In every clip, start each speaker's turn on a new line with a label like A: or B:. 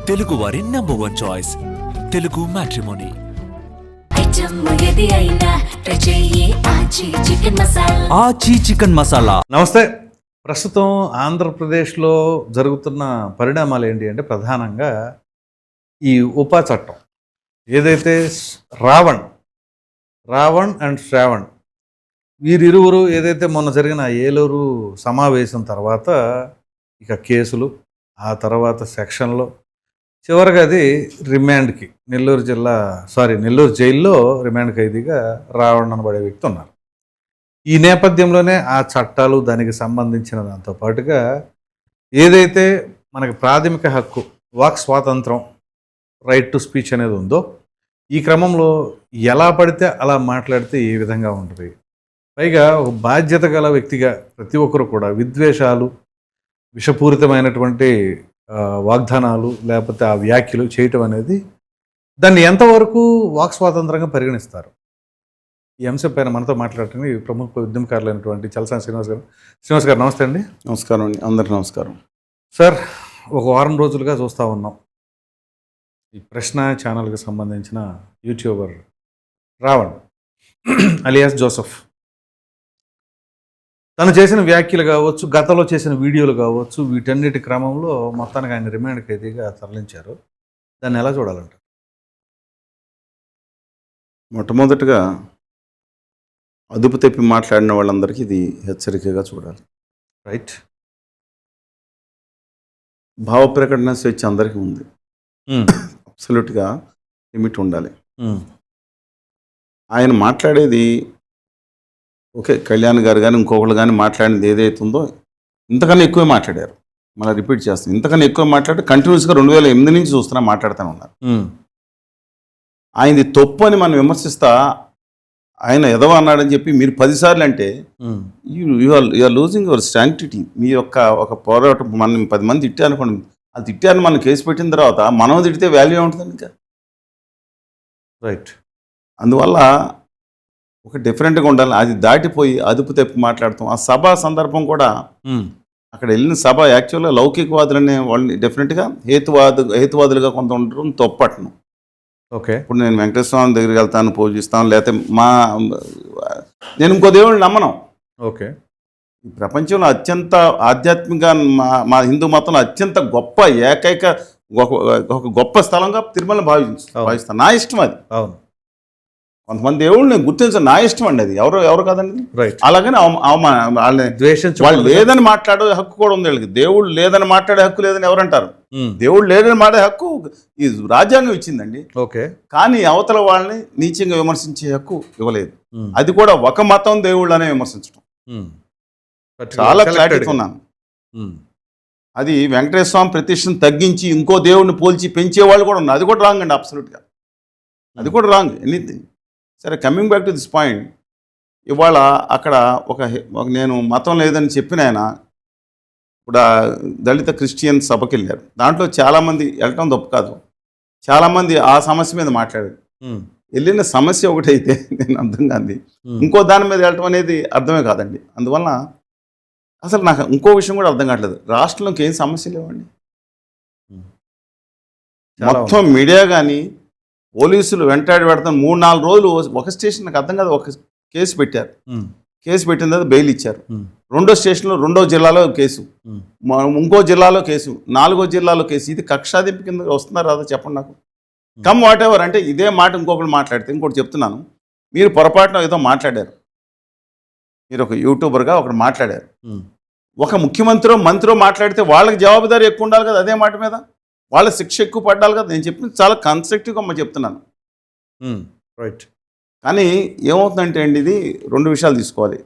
A: తెలుగు వారి number 1 choice Telugu matrimony.
B: ఆచి chicken masala.
C: నమస్తే. ప్రస్తుతం ఆంధ్రప్రదేశ్లో జరుగుతున్న పరిణామాలు ఏంటి అంటే ప్రధానంగా ఈ ఉపా చట్టం ఏదైతే రావణ్ అండ్ శ్రావణ్ వీరిరువురు ఏదైతే మొన్న జరిగిన ఏలూరు సమావేశం తర్వాత ఇక కేసులు, ఆ తర్వాత సెక్షన్లో చివరిగా అది రిమాండ్కి నెల్లూరు జైల్లో రిమాండ్ ఖైదీగా రావణ్ అనబడే వ్యక్తి ఉన్నారు. ఈ నేపథ్యంలోనే ఆ చట్టాలు, దానికి సంబంధించిన దాంతో పాటుగా ఏదైతే మనకి ప్రాథమిక హక్కు వాక్ స్వాతంత్రం, రైట్ టు స్పీచ్ అనేది ఉందో, ఈ క్రమంలో ఎలా పడితే అలా మాట్లాడితే ఏ విధంగా ఉంటుంది. పైగా ఒక బాధ్యత గల వ్యక్తిగా ప్రతి ఒక్కరు కూడా విద్వేషాలు, విషపూరితమైనటువంటి వాగ్దానాలు లేకపోతే ఆ వ్యాఖ్యలు చేయటం అనేది దాన్ని ఎంతవరకు వాక్ స్వాతంత్రంగా పరిగణిస్తారు? ఈ అంశం పైన మనతో మాట్లాడటానికి ప్రముఖ ఉద్యమకారులైనటువంటి చలసాని శ్రీనివాస్ గారు నమస్తే అండి.
D: నమస్కారం అండి, అందరికీ నమస్కారం
C: సార్. ఒక వారం రోజులుగా చూస్తూ ఉన్నాం ఈ ప్రశ్న ఛానల్కి సంబంధించిన యూట్యూబర్ రావణ్ అలియాస్ జోసెఫ్ తను చేసిన వ్యాఖ్యలు కావచ్చు, గతంలో చేసిన వీడియోలు కావచ్చు, వీటన్నిటి క్రమంలో మొత్తానికి ఆయన రిమాండ్ ఖైదీగా తరలించారు. దాన్ని ఎలా చూడాలంటారు?
D: మొట్టమొదటిగా అదుపు తెప్పి మాట్లాడిన వాళ్ళందరికీ ఇది హెచ్చరికగా చూడాలి.
C: రైట్.
D: భావ ప్రకటన స్వేచ్ఛ అందరికీ ఉంది, అబ్సల్యూట్గా లిమిట్ ఉండాలి. ఆయన మాట్లాడేది ఓకే, కళ్యాణ్ గారు కానీ ఇంకొకళ్ళు కానీ మాట్లాడినది ఏదైతే ఉందో ఇంతకన్నా ఎక్కువే మాట్లాడారు. మళ్ళీ రిపీట్ చేస్తాను, ఇంతకన్నా ఎక్కువ మాట్లాడి కంటిన్యూస్గా 2008 నుంచి చూస్తున్నా మాట్లాడుతూనే ఉన్నారు. ఆయనది తప్పు అని మనం విమర్శిస్తా ఆయన ఎదవ అన్నాడని చెప్పి మీరు 10 సార్లు అంటే యూఆర్ లూజింగ్ యువర్ స్టాంటిటీ. మీ యొక్క ఒక పోరాటం మనం 10 మంది తిట్టారనుకోండి, అది తిట్టారని మనం కేసు పెట్టిన తర్వాత మనం తిడితే వాల్యూ ఏముంటుంది ఇంకా?
C: రైట్.
D: అందువల్ల ఒక డిఫరెంట్గా ఉండాలి. అది దాటిపోయి అదుపు తెప్పి మాట్లాడతాం. ఆ సభ సందర్భం కూడా అక్కడ వెళ్ళిన సభ యాక్చువల్గా లౌకికవాదులనే వాళ్ళని డెఫినెట్గా హేతువాదులుగా కొంత ఉండడం తప్పట్ను.
C: ఓకే.
D: ఇప్పుడు నేను వెంకటేశ్వర స్వామి దగ్గరికి వెళ్తాను, పూజిస్తాను, లేకపోతే నేను ఇంకో దేవుడిని నమ్మను.
C: ఓకే.
D: ఈ ప్రపంచంలో అత్యంత ఆధ్యాత్మిక మా హిందూ మతంలో అత్యంత గొప్ప ఏకైక ఒక గొప్ప స్థలంగా తిరుమల భావిస్తాను. నా ఇష్టం అది.
C: అవును.
D: కొంతమంది దేవుళ్ళు నేను గుర్తించాను, నా ఇష్టం అండి అది. ఎవరు కాదండి.
C: రైట్.
D: అలాగని వాళ్ళు లేదని మాట్లాడే హక్కు కూడా ఉంది వీళ్ళకి. దేవుళ్ళు లేదని మాట్లాడే హక్కు లేదని ఎవరంటారు? దేవుడు లేదని మాట్లాడే హక్కు ఈ రాజ్యాంగం ఇచ్చిందండి.
C: ఓకే.
D: కానీ అవతల వాళ్ళని నీచంగా విమర్శించే హక్కు ఇవ్వలేదు. అది కూడా ఒక మతం దేవుళ్ళనే విమర్శించడం. చాలా క్లారిటీ ఉన్నాను. అది వెంకటేశ్వర స్వామి ప్రతిష్టను తగ్గించి ఇంకో దేవుడిని పోల్చి పెంచేవాళ్ళు కూడా ఉన్నారు. అది కూడా రాంగ్ అండి, అబ్సల్యూట్గా. అది కూడా రాంగ్. ఎనీథింగ్. సరే, coming back to this point. ఇవాళ అక్కడ నేను మతం లేదని చెప్పిన ఆయన ఇప్పుడు దళిత క్రిస్టియన్ సభకి వెళ్ళారు. దాంట్లో చాలామంది వెళ్ళటం తప్పు కాదు, చాలామంది ఆ సమస్య మీద మాట్లాడారు. వెళ్ళిన సమస్య ఒకటైతే నేను అర్థం కాదు, ఇంకో దాని మీద వెళ్ళటం అనేది అర్థమే కాదండి. అందువలన అసలు నాకు ఇంకో విషయం కూడా అర్థం కావట్లేదు. రాష్ట్రంలోకి ఏం సమస్యలు లేవండి. మొత్తం మీడియా కానీ పోలీసులు వెంటాడి పెడతాను 3-4 రోజులు ఒక స్టేషన్, నాకు అర్థం కాదు, ఒక కేసు పెట్టారు. కేసు పెట్టిన తర్వాత బెయిల్ ఇచ్చారు. రెండో స్టేషన్లో 2వ జిల్లాలో కేసు, ఇంకో జిల్లాలో కేసు, 4వ జిల్లాలో కేసు. ఇది కక్షాదింపు కింద వస్తున్నారు రాదా చెప్పండి నాకు. కమ్ వాట్ ఎవర్ అంటే ఇదే మాట ఇంకొకటి మాట్లాడితే, ఇంకోటి చెప్తున్నాను, మీరు పొరపాటున ఏదో మాట్లాడారు, మీరు ఒక యూట్యూబర్గా ఒకటి మాట్లాడారు, ఒక మంత్రో మాట్లాడితే వాళ్ళకి జవాబుదారీ ఎక్కువ ఉండాలి కదా అదే మాట మీద, వాళ్ళ శిక్ష ఎక్కువ పడ్డాలి కదా. నేను చెప్పింది చాలా కన్స్ట్రక్టివ్గా చెప్తున్నాను.
C: రైట్.
D: కానీ ఏమవుతుందంటే అండి, ఇది 2 విషయాలు తీసుకోవాలి.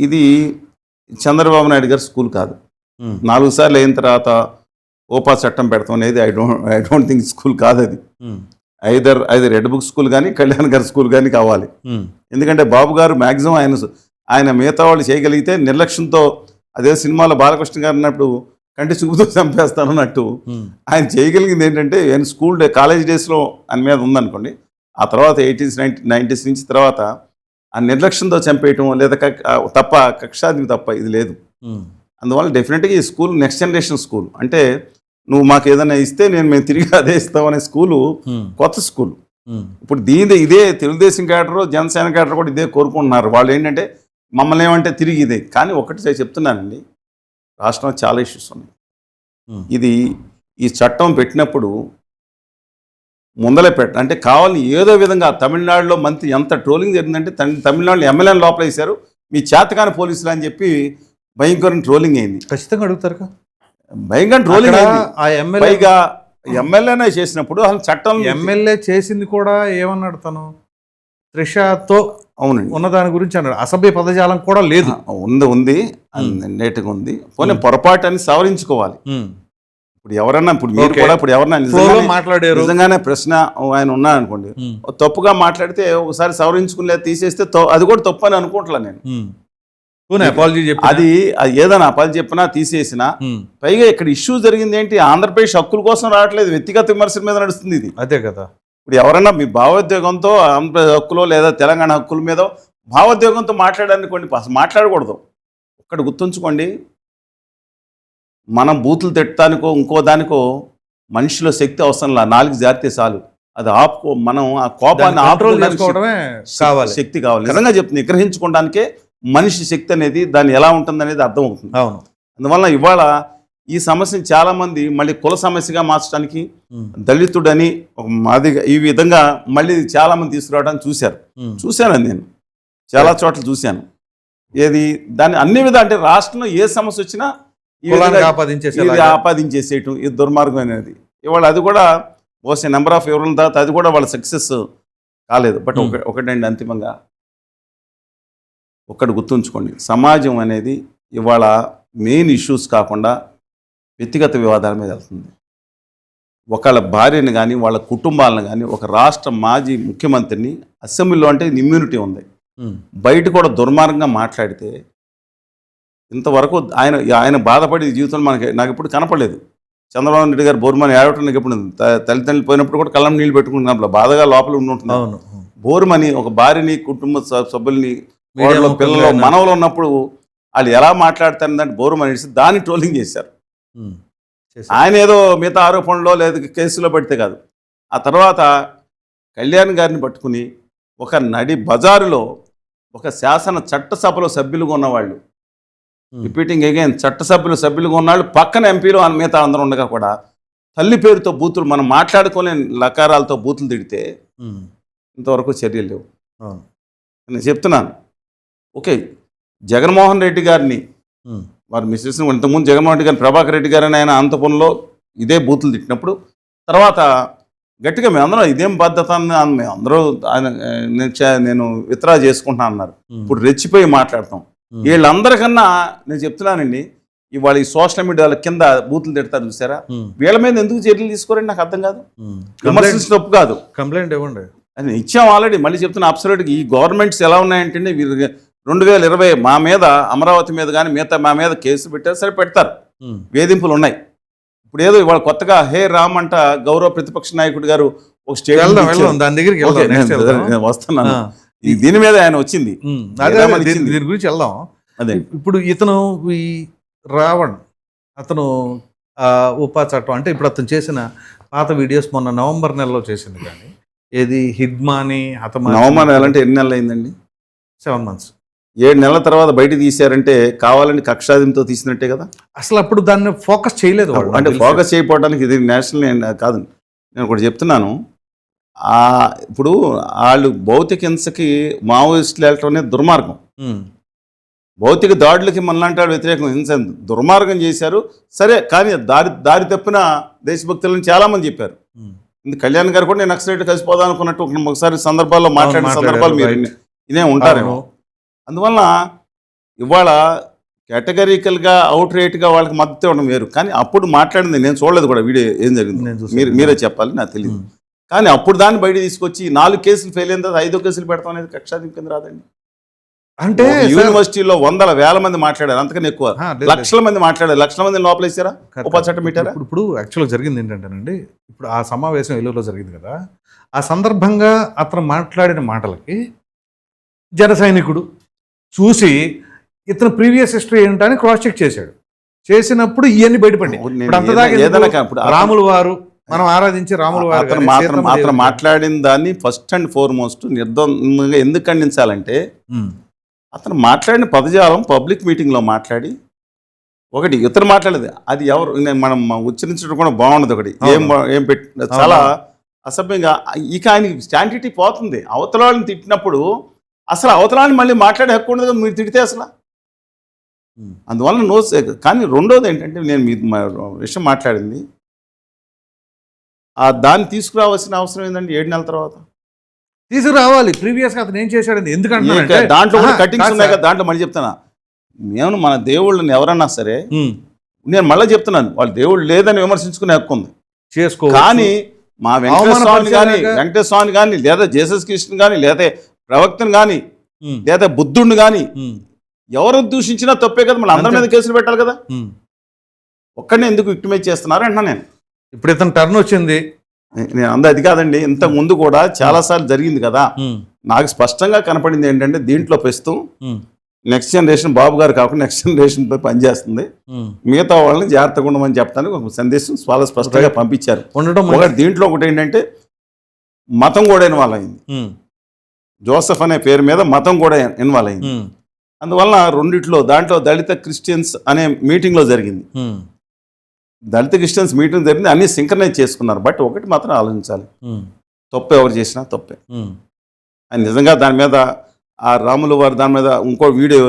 D: ఇది చంద్రబాబు నాయుడు గారి స్కూల్ కాదు. 4 సార్లు అయిన తర్వాత ఓపా చట్టం పెడతాం అనేది ఐ డోంట్ థింక్ స్కూల్ కాదు అది. ఐదర్ రెడ్ బుక్ స్కూల్ కానీ కళ్యాణ్ గారి స్కూల్ కానీ కావాలి. ఎందుకంటే బాబు గారు మ్యాక్సిమం ఆయన మిగతా వాళ్ళు చేయగలిగితే నిర్లక్ష్యంతో, అదే సినిమాలో బాలకృష్ణ గారు అన్నప్పుడు కంటి చూపుతో చంపేస్తానన్నట్టు ఆయన చేయగలిగింది ఏంటంటే, ఆయన కాలేజ్ డేస్లో ఆయన మీద ఉందనుకోండి, ఆ తర్వాత 80s 90s నుంచి తర్వాత ఆ నిర్లక్ష్యంతో చంపేయటం లేదా కక్షాది తప్ప ఇది లేదు. అందువల్ల డెఫినెట్గా ఈ స్కూల్ నెక్స్ట్ జనరేషన్ స్కూల్. అంటే నువ్వు మాకు ఏదైనా ఇస్తే మేము తిరిగి అదే ఇస్తామనే స్కూలు కొత్త స్కూల్. ఇప్పుడు ఇదే తెలుగుదేశం క్యాడర్, జనసేన క్యాడర్ కూడా ఇదే కోరుకుంటున్నారు. వాళ్ళు ఏంటంటే మమ్మల్ని ఏమంటే తిరిగి ఇదే. కానీ ఒకటి చెప్తున్నానండి, రాష్ట్రంలో చాలా ఇష్యూస్ ఉన్నాయి. ఇది ఈ చట్టం పెట్టినప్పుడు ముందలే అంటే కావాలని ఏదో విధంగా తమిళనాడులో మంత్రి ఎంత ట్రోలింగ్ జరిగిందంటే తమిళనాడులో ఎమ్మెల్యేని లోపల వేశారు, మీ చేతకాని పోలీసులు అని చెప్పి భయంకరమైన ట్రోలింగ్ అయింది.
C: ఖచ్చితంగా అడుగుతారు,
D: భయంకర ట్రోలింగ్ అయింది.
C: ఆ ఎమ్మెల్యే
D: పైగా ఎమ్మెల్యేనే చేసినప్పుడు అసలు చట్టం
C: ఎమ్మెల్యే చేసింది కూడా ఏమన్నాడు తను, త్రిషతో
D: అవునండి
C: ఉన్న దాని గురించి అన్నాడు. అసభ్య పదజాలం కూడా లేదు.
D: ఉంది నేటిగా ఉంది. పోనీ పొరపాటు అని సవరించుకోవాలి. ఇప్పుడు ఎవరన్నా ఇప్పుడు మీరు కూడా ఇప్పుడు ఎవరన్నా
C: మాట్లాడారు
D: నిజంగానే ప్రశ్న ఆయన ఉన్నారనుకోండి, తప్పుగా మాట్లాడితే ఒకసారి సవరించుకుని తీసేస్తే అది కూడా తప్పు అని అనుకుంటా నేను. అది ఏదైనా అపాలజీ చెప్పినా తీసేసినా, పైగా ఇక్కడ ఇష్యూ జరిగింది ఏంటి, ఆంధ్రప్రదేశ్ హక్కుల కోసం రావట్లేదు, వ్యక్తిగత విమర్శల మీద నడుస్తుంది ఇది.
C: అదే కదా.
D: ఇప్పుడు ఎవరన్నా మీ భావోద్వేగంతో ఆంధ్రప్రదేశ్ హక్కులో లేదా తెలంగాణ హక్కుల మీద భావోద్వేగంతో మాట్లాడాలనుకోండి, అసలు మాట్లాడకూడదు. ఒక్కటి గుర్తుంచుకోండి, మనం బూతులు తిట్టడానికో ఇంకో దానికో మనిషిలో శక్తి అవసరం లా, నాలుగు జారితే చాలు. అది ఆపుకో, మనం ఆ కోపాన్ని
C: కావాలి,
D: శక్తి కావాలి. నిజంగా చెప్తుంది, నిగ్రహించుకోవడానికే మనిషి శక్తి అనేది దాన్ని ఎలా ఉంటుంది అనేది అర్థమవుతుంది.
C: అవును.
D: అందువల్ల ఇవాళ ఈ సమస్యను చాలా మంది మళ్ళీ కుల సమస్యగా మార్చడానికి దళితుడని మాదిగా ఈ విధంగా మళ్ళీ చాలా మంది తీసుకురావడానికి చూశాను నేను చాలా చోట్ల చూశాను. ఏది దాన్ని అన్ని విధాలు అంటే రాష్ట్రంలో ఏ సమస్య వచ్చినా ఆపాదించేసేయటం ఇది దుర్మార్గం అనేది. ఇవాళ అది కూడా బహుశా నెంబర్ ఆఫ్ ఎవరుల తర్వాత అది కూడా వాళ్ళ సక్సెస్ కాలేదు. బట్ ఒకటండి, అంతిమంగా ఒక్కటి గుర్తుంచుకోండి, సమాజం అనేది ఇవాళ మెయిన్ ఇష్యూస్ కాకుండా వ్యక్తిగత వివాదాల మీద వెళ్తుంది. ఒకళ్ళ భార్యని కానీ వాళ్ళ కుటుంబాలను కానీ, ఒక రాష్ట్ర మాజీ ముఖ్యమంత్రిని అసెంబ్లీలో అంటే ఇమ్యూనిటీ ఉంది, బయట కూడా దుర్మార్గంగా మాట్లాడితే ఇంతవరకు ఆయన బాధపడే జీవితం నాకు ఎప్పుడు కనపడలేదు. చంద్రబాబు నాయుడు గారు బోరుమని ఏడవటం నాకు ఎప్పుడు తల్లిదండ్రులు పోయినప్పుడు కూడా కళ్ళం నీళ్ళు పెట్టుకుంటున్నప్పుడు బాధగా లోపల ఉంటుంది. బోరుమని ఒక భార్యని, కుటుంబ సభ్యుల్ని, పిల్లలు, మనవలు ఉన్నప్పుడు వాళ్ళు ఎలా మాట్లాడతారంటే బోరుమని దాన్ని ట్రోలింగ్ చేశారు. ఆయన ఏదో మిగతా ఆరోపణలో లేదా కేసులో పెడితే కాదు. ఆ తర్వాత కళ్యాణ్ గారిని పట్టుకుని ఒక నడి బజారులో ఒక శాసన చట్టసభలో సభ్యులుగా ఉన్నవాళ్ళు, రిపీటింగ్ అగైన్, సభ్యులుగా ఉన్నవాళ్ళు పక్కన ఎంపీలు మిగతా అందరూ ఉండగా కూడా తల్లి పేరుతో బూతులు, మనం మాట్లాడుకోలేని లకారాలతో బూతులు తిడితే ఇంతవరకు చర్యలు లేవు. నేను చెప్తున్నాను. ఓకే, జగన్మోహన్ రెడ్డి గారిని వారు మిస్సెస్ ఇంతకుముందు జగన్మోహన్ రెడ్డి గారిని ప్రభాకర్ రెడ్డి గారిని ఆయన అంతపురంలో ఇదే బూతులు తిట్టినప్పుడు తర్వాత గట్టిగా మేమందరం ఇదేం బాధ్యత అని అందరూ నేను విత్డ్రా చేసుకుంటున్నా అన్నారు. ఇప్పుడు రెచ్చిపోయి మాట్లాడతాం. వీళ్ళందరికన్నా నేను చెప్తున్నానండి, ఇవాళ ఈ సోషల్ మీడియాల కింద బూతులు తిడతారు చూసారా, వీళ్ళ మీద ఎందుకు చర్యలు తీసుకోరండి నాకు అర్థం కాదు. విమర్శించిన తప్పు కాదు,
C: కంప్లైంట్ ఇవ్వండి
D: అని ఇచ్చాం ఆల్రెడీ. మళ్ళీ చెప్తున్నా, అబ్సల్యూట్గా ఈ గవర్నమెంట్స్ ఎలా ఉన్నాయంటే 2020 మా మీద, అమరావతి మీద కానీ మిగతా మా మీద కేసు పెట్టారు, సరే పెడతారు, వేధింపులు ఉన్నాయి. ఇప్పుడు ఏదో ఇవాళ కొత్తగా హే రామ్ అంట గౌరవ ప్రతిపక్ష నాయకుడు గారు ఒక స్టేట్మెంట్ వస్తున్నాను, దీని మీద ఆయన వచ్చింది,
C: దీని గురించి వెళ్దాం. అదే ఇప్పుడు ఇతను ఈ రావణ్ అతను ఉపా చట్టం అంటే ఇప్పుడు అతను చేసిన పాత వీడియోస్ మొన్న నవంబర్ నెలలో చేసింది, కానీ ఏది హిడ్మాని
D: నవంబర్ నెల అంటే ఎన్ని నెలలు అయిందండి?
C: 7 months.
D: 7 నెలల తర్వాత బయట తీశారంటే కావాలని కక్షాదింతో తీసినట్టే కదా.
C: అసలు అప్పుడు దాన్ని ఫోకస్ చేయలేదు వాళ్ళు.
D: అంటే ఫోకస్ చేయకపోవడానికి ఇది నేషనల్ కాదు. నేను ఒకటి చెప్తున్నాను, ఇప్పుడు వాళ్ళు భౌతిక హింసకి మావోయిస్టులు వెళ్ళటం అనేది దుర్మార్గం. భౌతిక దాడులకి మనలాంటి వాళ్ళు వ్యతిరేకం, హింస దుర్మార్గం చేశారు సరే, కానీ దారి తప్పిన దేశభక్తులని చాలామంది చెప్పారు. కళ్యాణ్ గారు కూడా నేను నక్సలైట్ కలిసిపోదాం అనుకున్నట్టు ఒకసారి సందర్భాల్లో మాట్లాడిన సందర్భాలు మీరు ఇదే ఉంటారేమో. అందువల్ల ఇవాళ కేటగిరికల్గా అవుట్ రేట్గా వాళ్ళకి మద్దతు ఇవ్వడం వేరు, కానీ అప్పుడు మాట్లాడింది నేను చూడలేదు కూడా, వీడియో ఏం జరిగింది మీరే చెప్పాలి, నాకు తెలియదు. కానీ అప్పుడు దాన్ని బయట తీసుకొచ్చి 4 కేసులు ఫెయిల్ అయిన తర్వాత 5వ కేసులు పెడతాం అనేది కక్షాదింపు కింద రాదండి.
C: అంటే
D: యూనివర్సిటీలో 100,000 మంది మాట్లాడారు, అంతకన్నా ఎక్కువ లక్షల మంది మాట్లాడారు, లక్షల మంది లోపలేసారా ఉప చట్టం పెట్టారా?
C: ఇప్పుడు యాక్చువల్గా జరిగింది ఏంటంటేనండి, ఇప్పుడు ఆ సమావేశం ఏలూరులో జరిగింది కదా, ఆ సందర్భంగా అతను మాట్లాడిన మాటలకి జన సైనికుడు చూసి ఇతను ప్రీవియస్ హిస్టరీ ఏంటని క్రాస్ చెక్ చేశాడు. చేసినప్పుడు ఇవన్నీ బయటపడి ఇప్పుడు అంతదాకా
D: ఏదైనా
C: ఎందుకు?
D: ఇప్పుడు
C: రాములు వారు మనం ఆరాధించే రాములు వారు
D: అతను
C: కానీ,
D: మాత్రం
C: సీతమ్మ
D: మాత్రం
C: దేవి
D: మాట్లాడిన దాన్ని ఫస్ట్ అండ్ ఫార్మోస్ట్ నిర్ద్వందంగా ఎందుకు ఖండించాలంటే
C: ఉమ్,
D: అతను మాట్లాడిన పదజాలం పబ్లిక్ మీటింగ్లో మాట్లాడి ఒకటి ఇతను మాట్లాడేది అది ఎవరు మనం ఉచ్చరించడం కూడా బాగుండదు. ఒకటి ఏం పెట్టి చాలా అసభ్యంగా ఇక ఆయనకి స్టాండిటీ పోతుంది. అవతల వాళ్ళని తిట్టినప్పుడు అసలు అవతల వాళ్ళని మళ్ళీ మాట్లాడే హక్కు ఉండదు కదా మీరు తిడితే అసలు. అందువల్ల కానీ రెండోది ఏంటంటే నేను మీ విషయం మాట్లాడింది దాన్ని తీసుకురావాల్సిన అవసరం ఏంటంటే 7 నెలల తర్వాత
C: తీసుకురావాలి. ప్రీవియస్ గా అతను ఏం చేశాడని ఎందుకంటే
D: దాంట్లో కూడా కటింగ్స్ ఉన్నాయి కదా. దాంట్లో మళ్ళీ చెప్తాను, నేను మన దేవుళ్ళని ఎవరన్నా సరే నేను మళ్ళీ చెప్తున్నాను, వాళ్ళ దేవుళ్ళు లేదని విమర్శించుకునే హక్కు ఉంది
C: చేసుకో.
D: కానీ మా వెంకటేశ్వర స్వామి కానీ లేదా జీసస్ కృష్ణ కానీ లేదా ప్రవక్తను కానీ లేదా బుద్ధుడిని కానీ ఎవరు దూషించినా తప్పే కదా. మళ్ళీ అందరి మీద కేసులు పెట్టాలి కదా. ఒక్కడనే ఎందుకు విక్టిమైజ్ చేస్తున్నారు అంటున్నా నేను.
C: ఇప్పుడు ఇతను టర్న్ వచ్చింది.
D: నేను అది కాదండి, ఇంత ముందు కూడా చాలాసార్లు జరిగింది కదా. నాకు స్పష్టంగా కనపడింది ఏంటంటే దీంట్లో ప్రస్తుతం నెక్స్ట్ జనరేషన్ బాబు గారు కాకుండా నెక్స్ట్ జనరేషన్ పై పనిచేస్తుంది. మిగతా వాళ్ళని జాగ్రత్తగా ఉండమని చెప్పడానికి ఒక సందేశం చాలా స్పష్టంగా పంపించారు. దీంట్లో ఒకటి ఏంటంటే మతం కూడా ఇన్వాల్వ్ అయింది. జోసెఫ్ అనే పేరు మీద మతం కూడా ఇన్వాల్వ్ అయింది. అందువల్ల రెండిట్లో దాంట్లో దళిత క్రిస్టియన్స్ అనే మీటింగ్లో జరిగింది. దళిత క్రిస్టియన్స్ మీటింగ్ జరిగింది, అన్ని సింక్రనైజ్ చేసుకున్నారు. బట్ ఒకటి మాత్రం ఆలోచించాలి, తప్పు ఎవరు చేసినా తప్పే. ఆయన నిజంగా దాని మీద ఆ రాములు వారు దాని మీద ఇంకో వీడియో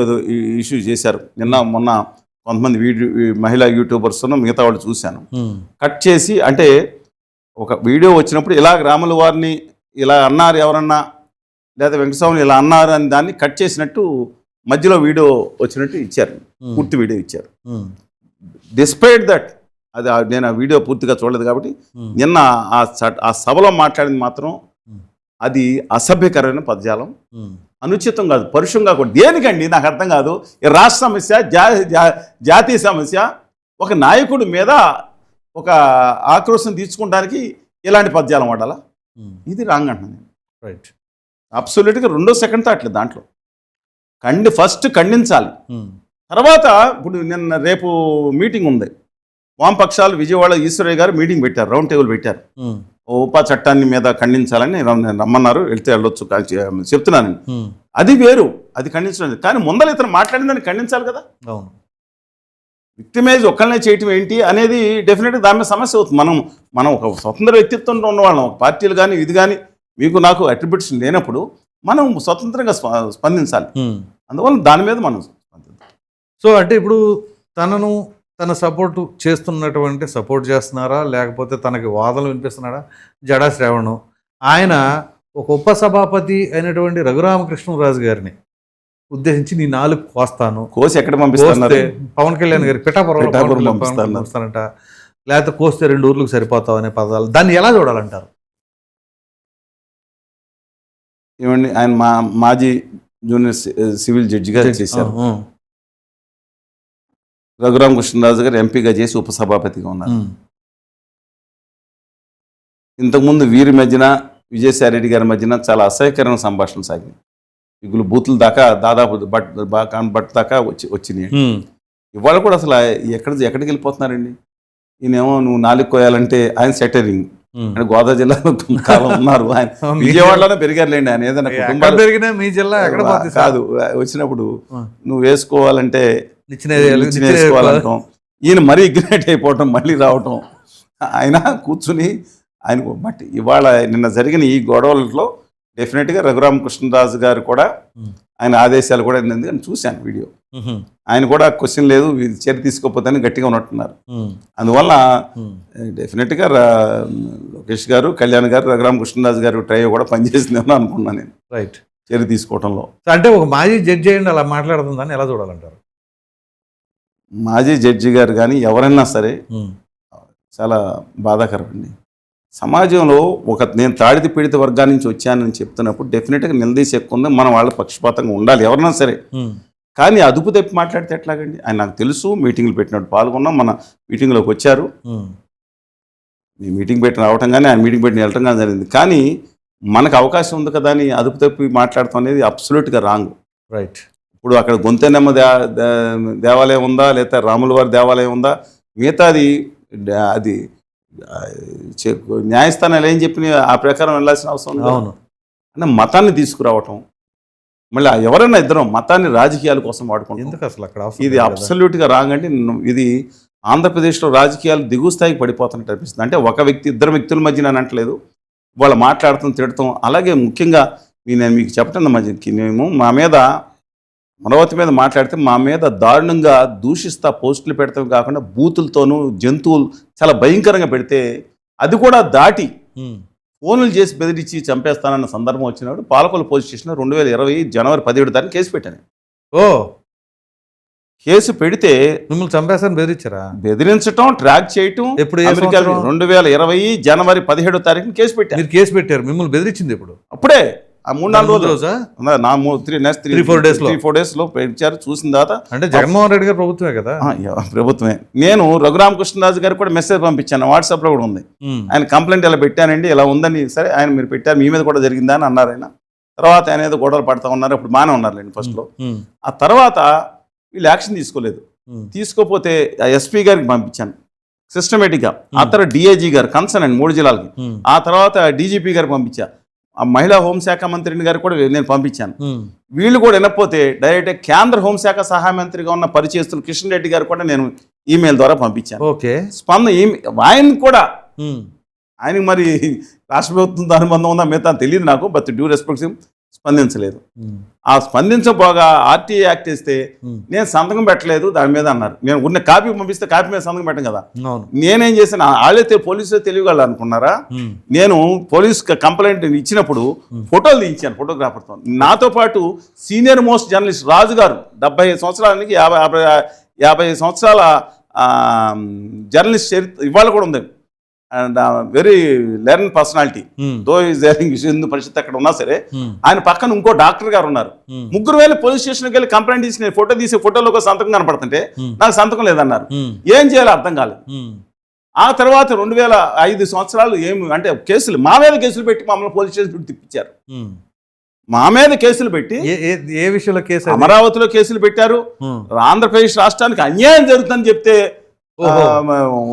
D: ఇష్యూ చేశారు నిన్న మొన్న. కొంతమంది మహిళా యూట్యూబర్స్ మిగతా వాళ్ళు చూశాను. కట్ చేసి అంటే ఒక వీడియో వచ్చినప్పుడు ఇలా రాములు వారిని ఇలా అన్నారు ఎవరన్నా లేదా వెంకటస్వామిని ఇలా అన్నారు అని దాన్ని కట్ చేసినట్టు మధ్యలో వీడియో వచ్చినట్టు ఇచ్చారు, పూర్తి వీడియో ఇచ్చారు. డిస్పైట్ దట్ అది నేను ఆ వీడియో పూర్తిగా చూడలేదు కాబట్టి నిన్న ఆ సభలో మాట్లాడింది మాత్రం అది అసభ్యకరమైన పదజాలం, అనుచితం కాదు, పరుషంగా కూడా. దేనికండి నాకు అర్థం కాదు. ఈ రాష్ట్ర సమస్య, జాతీయ సమస్య, ఒక నాయకుడి మీద ఒక ఆక్రోశం తీర్చుకోవడానికి ఇలాంటి పద్యాలం వాడాలా? ఇది రాంగ్ అంటున్నాను నేను.
C: రైట్,
D: అబ్సల్యూట్గా రెండో సెకండ్ థాట్లేదు దాంట్లో. ఫస్ట్ ఖండించాలి, తర్వాత ఇప్పుడు నిన్న రేపు మీటింగ్ ఉంది. వామపక్షాలు విజయవాడ ఈశ్వరయ్య గారు మీటింగ్ పెట్టారు, రౌండ్ టేబుల్ పెట్టారు. ఉపా చట్టాన్ని మీద ఖండించాలని రమ్మన్నారు, వెళ్తే వెళ్ళొచ్చు చెప్తున్నాను. అది వేరు, అది ఖండించడం. కానీ ముందర ఇతను మాట్లాడిందని ఖండించాలి కదా. విక్టిమైజ్ ఒక్కళ్ళనే చేయటం ఏంటి అనేది డెఫినెట్గా దాని మీద సమస్య అవుతుంది. మనం ఒక స్వతంత్ర వ్యక్తిత్వంలో ఉన్నవాళ్ళం, ఒక పార్టీలు కానీ ఇది కానీ మీకు నాకు అట్రిబ్యూట్స్ లేనప్పుడు మనం స్వతంత్రంగా స్పందించాలి. అందువల్ల దాని మీద మనం స్పందించాలి.
C: సో అంటే ఇప్పుడు తన సపోర్ట్ చేస్తున్నారా లేకపోతే తనకి వాదనలు వినిపిస్తున్నాడా జడా శ్రావణ్? ఆయన ఒక ఉపసభాపతి అయినటువంటి రఘురామకృష్ణరాజు గారిని ఉద్దేశించి నీ 4 కోస్తాను,
D: కోసి ఎక్కడ పంపిస్తే
C: పవన్ కళ్యాణ్ గారి పిఠాపురం పంపిస్తానంట, లేకపోతే కోస్తే 2 ఊర్లకు సరిపోతావు అనే పదాలు, దాన్ని ఎలా చూడాలంటారు?
D: ఏమండి, ఆయన మాజీ జూనియర్ సివిల్ జడ్జిగా చేశారు. రఘురామకృష్ణరాజు గారు ఎంపీగా చేసి ఉపసభాపతిగా ఉన్నారు. ఇంతకుముందు వీరి మధ్యన విజయసాయిరెడ్డి గారి మధ్యన చాలా అసహ్యకరమైన సంభాషణ సాగింది. ఇగులు బూతుల దాకా దాదాపు బట్ దాకా వచ్చినాయి. ఇవాళ కూడా అసలు ఎక్కడికి వెళ్ళిపోతున్నారండి? ఈయనేమో నువ్వు 4 కోయాలంటే ఆయన సెటరింగ్ అంటే గోదావరి జిల్లాలో కాలం ఉన్నారు, ఆయన విజయవాడలోనే పెరిగారులేండి. ఆయన ఏదైనా కుటుంబాలు
C: పెరిగినా మీ జిల్లా
D: కాదు, వచ్చినప్పుడు నువ్వు వేసుకోవాలంటే వేసుకోవాలంటాం. ఈయన మరీ ఇగ్నైట్ అయిపోవటం, మళ్ళీ రావటం, ఆయన కూర్చుని ఆయన బట్ ఇవాళ నిన్న జరిగిన ఈ గొడవలలో డెఫినెట్గా రఘురామకృష్ణరాజు గారు కూడా ఆయన ఆదేశాలు కూడా ఎందుకని చూశాను వీడియో. ఆయన కూడా క్వశ్చన్ లేదు, చర్య తీసుకోకపోతే గట్టిగా ఉన్నట్టున్నారు. అందువల్ల డెఫినెట్గా లోకేష్ గారు, కళ్యాణ్ గారు, రఘురామకృష్ణరాజు గారు ట్రై కూడా పనిచేసిందేమో అనుకున్నాను నేను.
C: రైట్,
D: చర్య తీసుకోవడంలో.
C: అంటే ఒక మాజీ జడ్జి అయ్యండి అలా మాట్లాడుతుందని ఎలా చూడాలంటారు?
D: మాజీ జడ్జి గారు కానీ ఎవరైనా సరే చాలా బాధాకరం అండి. సమాజంలో నేను తాడిత పీడిత వర్గాల నుంచి వచ్చానని చెప్తున్నప్పుడు డెఫినెట్గా నిలదీసి ఎక్కువ ఉంది, మనం వాళ్ళ పక్షపాతంగా ఉండాలి ఎవరైనా సరే. కానీ అదుపు తప్పి మాట్లాడితే ఎట్లాగండి? ఆయన నాకు తెలుసు, మీటింగ్లు పెట్టినట్టు పాల్గొన్నాం, మన మీటింగ్లోకి వచ్చారు, మీ మీటింగ్ పెట్టి రావటం కానీ ఆయన మీటింగ్ పెట్టి వెళ్ళటం కానీ జరిగింది. కానీ మనకు అవకాశం ఉంది కదా అని అదుపు తప్పి మాట్లాడటం అనేది అబ్సల్యూట్గా రాంగ్.
C: రైట్.
D: ఇప్పుడు అక్కడ గొంతెన్నమ్మ దేవాలయం ఉందా, లేదా రాముల వారి దేవాలయం ఉందా, మిగతాది అది న్యాయస్థానాలు ఏం చెప్పిన ఆ ప్రకారం వెళ్ళాల్సిన అవసరం ఉంది.
C: అవును.
D: అంటే మతాన్ని తీసుకురావటం, మళ్ళీ ఎవరైనా ఇద్దరం మతాన్ని రాజకీయాల కోసం వాడుకుంటాం.
C: ఎందుకు అసలు అక్కడ అవసరం
D: ఇది
C: లేదు కదా.
D: అబ్సల్యూట్గా రాంగ్ అండి. ఇది ఆంధ్రప్రదేశ్లో రాజకీయాలు దిగువ స్థాయికి పడిపోతున్నట్టు అనిపిస్తుంది. అంటే ఒక వ్యక్తి ఇద్దరు వ్యక్తుల మధ్య నేను అంటలేదు, వాళ్ళు మాట్లాడుతాం తిడతాం. అలాగే ముఖ్యంగా నేను మీకు చెప్పటం మధ్యకి మేము మా మీద అమరావతి మీద మాట్లాడితే మా మీద దారుణంగా దూషిస్తా పోస్టులు పెడతాం కాకుండా బూతులతోనూ జంతువులు చాలా భయంకరంగా పెడితే అది కూడా దాటి ఫోన్లు చేసి బెదిరించి చంపేస్తానన్న సందర్భం వచ్చినప్పుడు పాలకొల్లు పోలీస్ స్టేషన్లో 2020 జనవరి 17 తారీఖు కేసు పెట్టాను.
C: ఓ
D: కేసు పెడితే
C: మిమ్మల్ని చంపేస్తారని బెదిరించారా?
D: బెదిరించటం, ట్రాక్ చేయటం.
C: ఎప్పుడు?
D: 2020 జనవరి 17 తారీఖున కేసు పెట్టాను.
C: మీరు కేసు పెట్టారు, మిమ్మల్ని బెదిరించింది ఎప్పుడు?
D: అప్పుడే ఆ 3-4 రోజులు
C: రోజా?
D: 3-4 days లో పెట్టారు. చూసిన తర్వాత
C: అంటే జగన్మోహన్ రెడ్డి గారు ప్రభుత్వమే కదా.
D: ప్రభుత్వమే. నేను రఘురామకృష్ణరాజు గారికి కూడా మెసేజ్ పంపించాను, వాట్సాప్లో కూడా ఉంది. ఆయన కంప్లైంట్ ఇలా పెట్టానండి, ఇలా ఉందని. సరే ఆయన మీరు పెట్టారు, మీ మీద కూడా జరిగిందా అని అన్నారు ఆయన. తర్వాత ఆయన ఏదో గొడవలు పడతా ఉన్నారు, అప్పుడు బాగానే ఉన్నారులేండి ఫస్ట్లో. ఆ తర్వాత వీళ్ళు యాక్షన్ తీసుకోలేదు. తీసుకోపోతే ఎస్పీ గారికి పంపించాను సిస్టమేటిక్గా. ఆ తర్వాత డిఐజీ గారు కన్సర్న్ అండి 3 జిల్లాలకి. ఆ తర్వాత డీజీపీ గారికి పంపించా. ఆ మహిళా హోంశాఖ మంత్రిని గారికి కూడా నేను పంపించాను. వీళ్ళు కూడా వినకపోతే డైరెక్ట్ కేంద్ర హోంశాఖ సహాయ మంత్రిగా ఉన్న పరిచయస్తులు కిషన్ రెడ్డి గారు కూడా నేను ఈమెయిల్ ద్వారా పంపించాను.
C: ఓకే.
D: ఆయన కూడా ఆయనకి మరి రాష్ట్ర ప్రభుత్వంతో అనుబంధం ఉందా మిగతా తెలియదు నాకు, బట్ డ్యూ రెస్పెక్ట్ స్పందించలేదు. ఆ స్పందించబోగా ఆర్టీఐ యాక్ట్ వేస్తే నేను సంతకం పెట్టలేదు దాని మీద అన్నారు. నేను ఉన్న కాపీ పంపిస్తే కాపీ మీద సంతకం పెట్టాను కదా. నేనేం చేశాను, వాళ్ళైతే పోలీసులు తెలియగలరు అనుకున్నారా? నేను పోలీస్ కంప్లైంట్ ఇచ్చినప్పుడు ఫోటోలు తీయించాను ఫోటోగ్రాఫర్తో. నాతో పాటు సీనియర్ మోస్ట్ జర్నలిస్ట్ రాజు గారు 75 సంవత్సరాలకి 50 సంవత్సరాల జర్నలిస్ట్ చరిత్ర ఇవాళ కూడా ఉంది. And very learn personality. Though is Hindu Parishad అక్కడ ఉన్నా సరే ఆయన పక్కన ఇంకో డాక్టర్ గారు ఉన్నారు. ముగ్గురు వెళ్ళి పోలీస్ స్టేషన్కి వెళ్ళి కంప్లైంట్ తీసి నేను ఫోటో తీసి ఫోటోలో ఒక సంతకం కనపడుతుంటే నాకు సంతకం లేదన్నారు. ఏం చేయాలో అర్థం కాలేదు. ఆ తర్వాత 2005 సంవత్సరాలు ఏమి అంటే కేసులు మా మీద కేసులు పెట్టి మమ్మల్ని పోలీస్ స్టేషన్ తిప్పించారు. మా మీద కేసులు పెట్టి
C: ఏ విషయంలో కేసు?
D: అమరావతిలో కేసులు పెట్టారు. ఆంధ్రప్రదేశ్ రాష్ట్రానికి అన్యాయం జరుగుతుందని చెప్తే